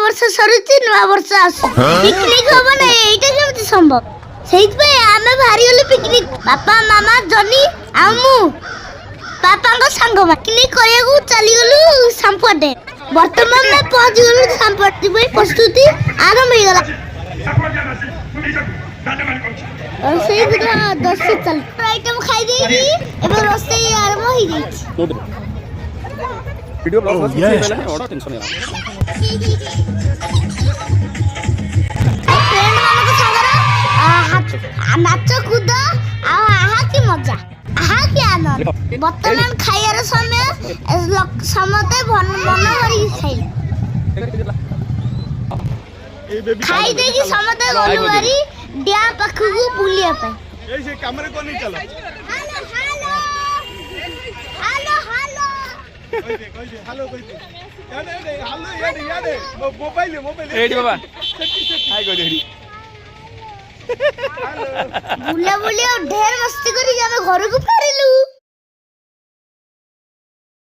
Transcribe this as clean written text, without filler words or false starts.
वर्ष सरुची नया वर्ष आसु पिकनिक हो ना एटा केमति संभव सेइतबे आमे भारी होले पिकनिक पापा मामा जनी आमु पापा को संग पिकनिक करियाकू चली गलु संपटे वर्तमान में पहुंच गलु संपटी पे प्रस्तुति आरंभ हो गला और से गुदा 10 से चल आइटम खाई देगी एबे रोसे आरंभ हो गई वीडियो ब्लॉग बस ये पहले है और टेंशन नहीं फ्रेंड मानको सागरा नाच कूद आहा की मजा आहा की आनंद वर्तमान खाइयार समय समते मन भरी खाई देगी समते गलु बारी डिया पाखु को बुलिया पे ए से कैमरा को नहीं चला हेलो हेलो हेलो कोई दे हेलो कोई दे हेलो याडे मोबाइल रेडी बाबा हाय को देडी बुला बुलिया ढेर मस्ती करी जावे घर को